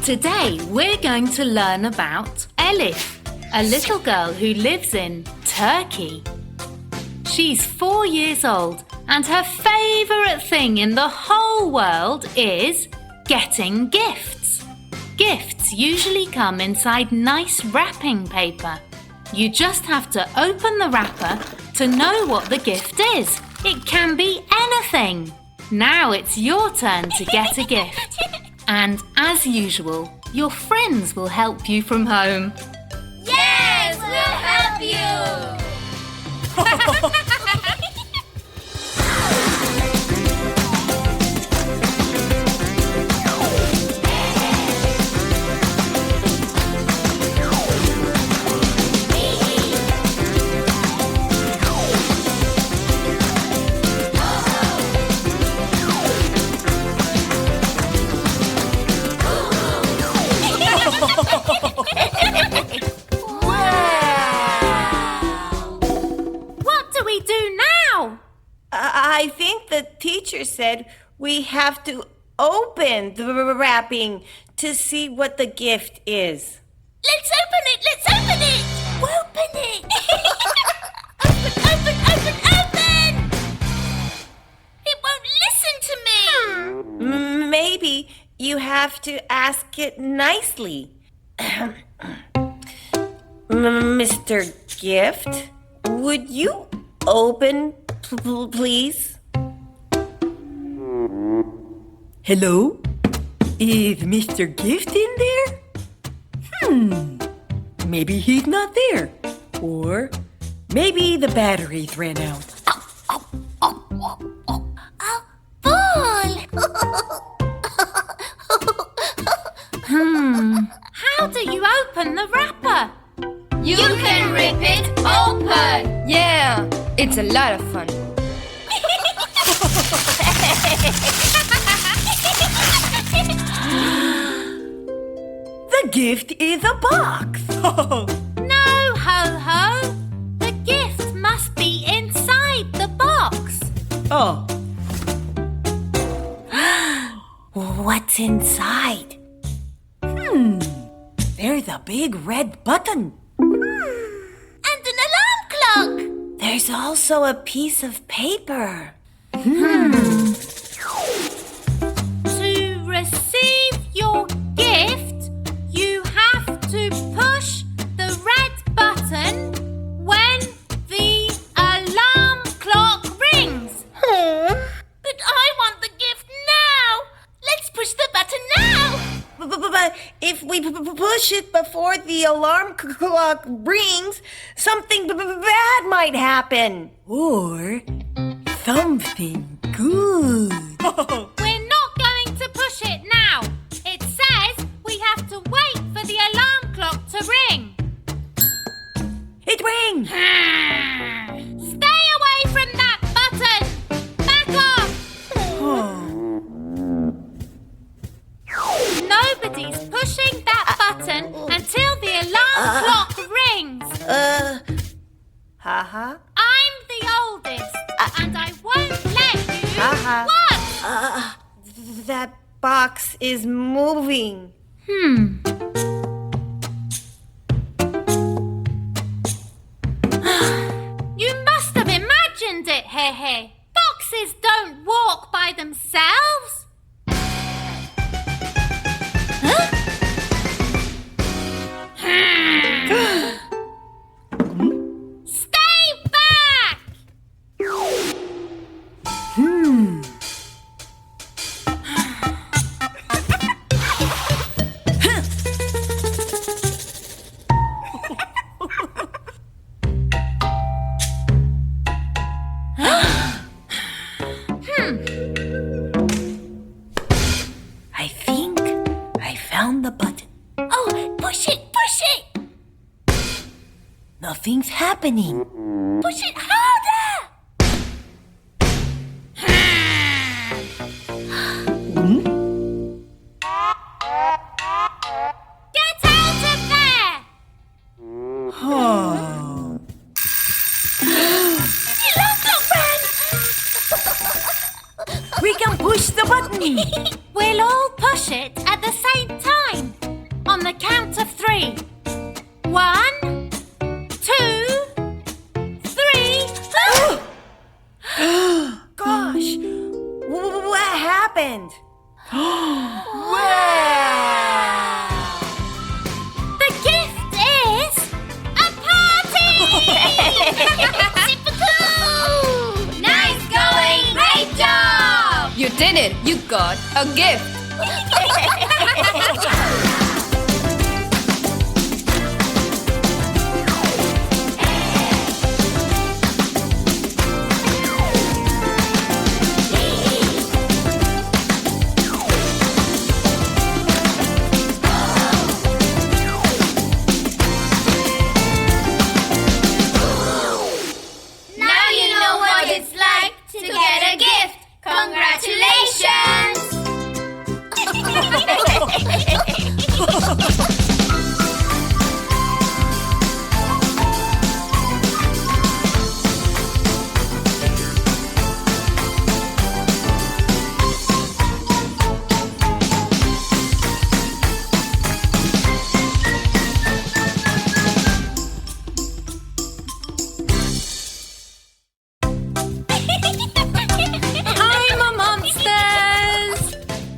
Today we're going to learn about Elif, a little girl who lives in Turkey. She's 4 years old and her favourite thing in the whole world is getting gifts. Gifts usually come inside nice wrapping paper. You just have to open the wrapper to know what the gift is. It can be anything. Now it's your turn to get a gift. And as usual, your friends will help you from home. Yes, we'll help you! I think the teacher said we have to open the wrapping to see what the gift is. Let's open it! Let's open it! Open it! Open! It won't listen to me! Maybe you have to ask it nicely. Mr. Gift, would you open, please? Hello? Is Mr. Gift in there? Maybe he's not there. Or maybe the batteries ran out. Ball! How do you open the wrapper? You can rip it open! Yeah, it's a lot of fun. The gift is a box. No, Ho-Ho. The gift must be inside the box. Oh. What's inside? There's a big red button. And an alarm clock! There's also a piece of paper. To receive your gift, you have to push the red button when the alarm clock rings. But I want the gift now! Let's push the button now! But if we push it before the alarm clock rings, something bad might happen. Or something good. We're not going to push it now. It says we have to wait for the alarm clock to ring. It rings. Stay away from that button. Back off. Nobody's pushing that button until the alarm clock rings. Haha. I'm the oldest, and I won't let you. Haha. What? That box is moving. You must have imagined it, Hehe. Boxes don't walk by themselves. Stay back! I think I found the button. Oh, push it! Nothing's happening. Push it harder! Get out of there! We can push the button. We'll all push it at the same time. on the count of 3. 1, 2, 3. Gosh, what happened? Wow! The gift is a party! Super cool! Nice going! Great job! You did it! You got a gift! Now you know what it's like to get a gift! Congratulations! Hi, Momonsters!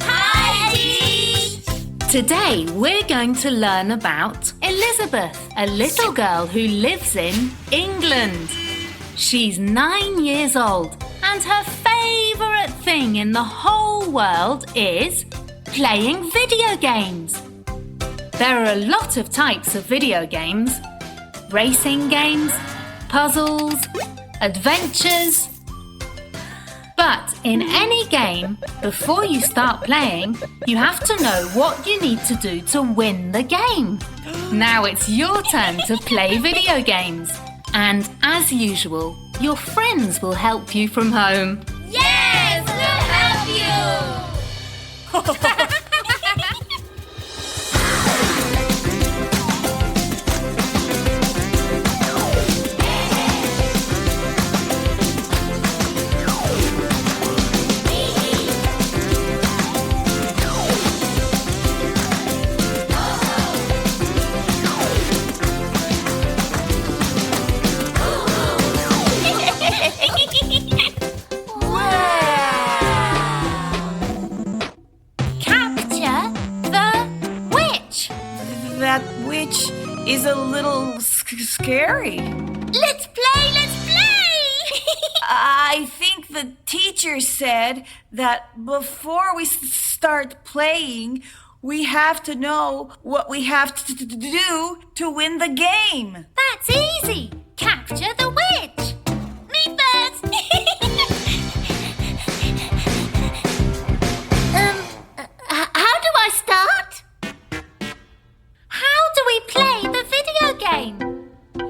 Hi, Dee! Today we're going to learn about Elizabeth, a little girl who lives in England. She's 9 years old and her favourite thing in the whole world is playing video games. There are a lot of types of video games: racing games, puzzles, adventures. But in any game, before you start playing, you have to know what you need to do to win the game. Now it's your turn to play video games. And as usual, your friends will help you from home. Yes, we'll help you! Capture the witch! That witch is a little scary. Let's play! Let's play! I think the teacher said that before we start playing, we have to know what we have to do to win the game. That's easy! Capture the witch! Me first! How do I start? How do we play the video game?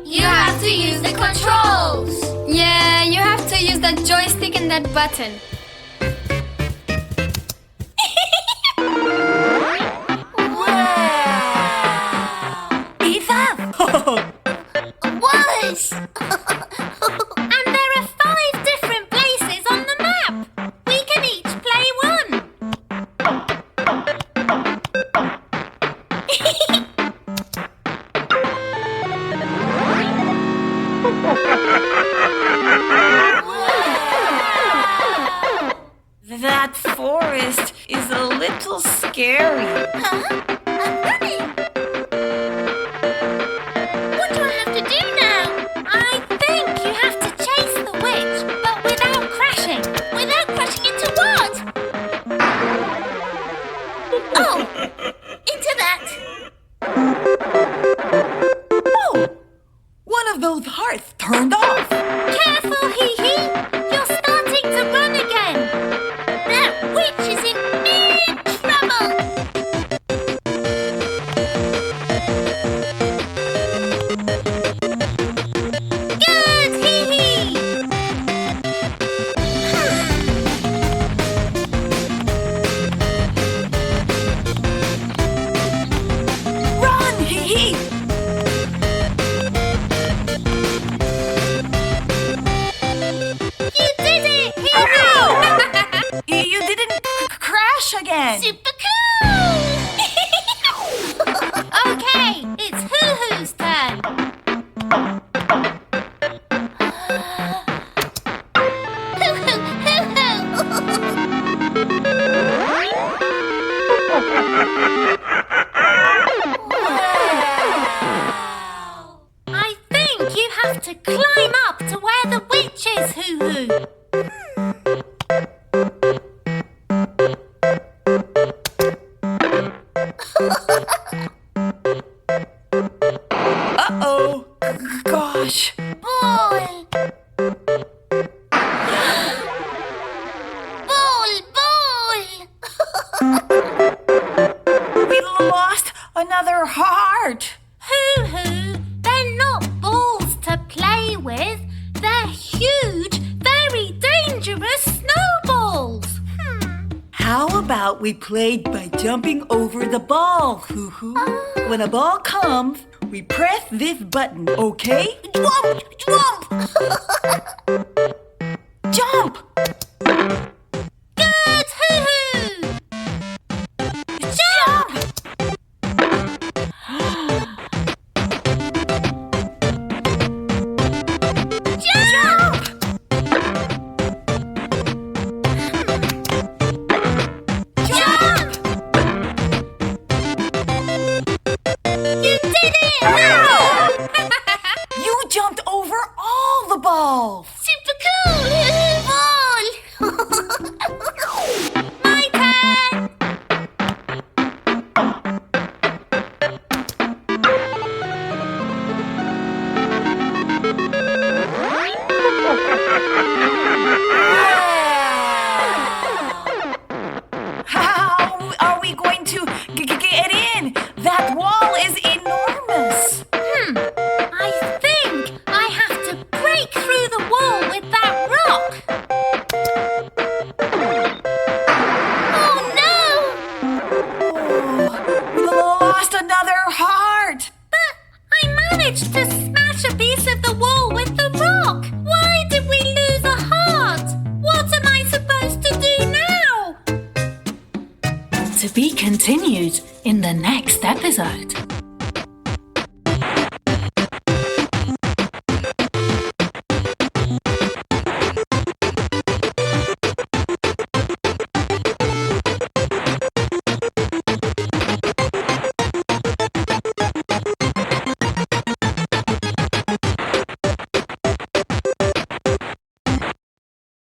You have to use the controls! Yeah, you have to use that joystick and that button. Was! And there are 5 different places on the map. We can each play one. That forest is a little scary. Huh? I'm running. What do I have to do now? I think you have to chase the witch, but without crashing. Without crashing into what? Oh, into that. Oh, one of those hearts turned off. Careful, Hihi. You're starting to run again. That witch is in big trouble. Good, Hihi. Run, Hihi! You did it, Hihi. You didn't crash again. Super cool. I think you have to climb up to where the witch is, Hoo-hoo. Uh-oh. Gosh. Ball! We lost another heart. Hoo-hoo, they're not balls to play with. They're huge, very dangerous snowballs. How about we played by jumping over the ball, Hoo-hoo? When a ball comes, we press this button, okay? Jump! Jump! Jump! Good, Hoo-hoo! Jump! Jump! Jump! You did it! You jumped over all the balls. Super cool! Ball! My turn! How are we going to get in? That wall is enormous. I think I have to break through the wall with that rock. Oh no! We lost another heart. But I managed to smash a piece of the wall with the rock. Why did we lose a heart? What am I supposed to do now? To be continued in the next episode.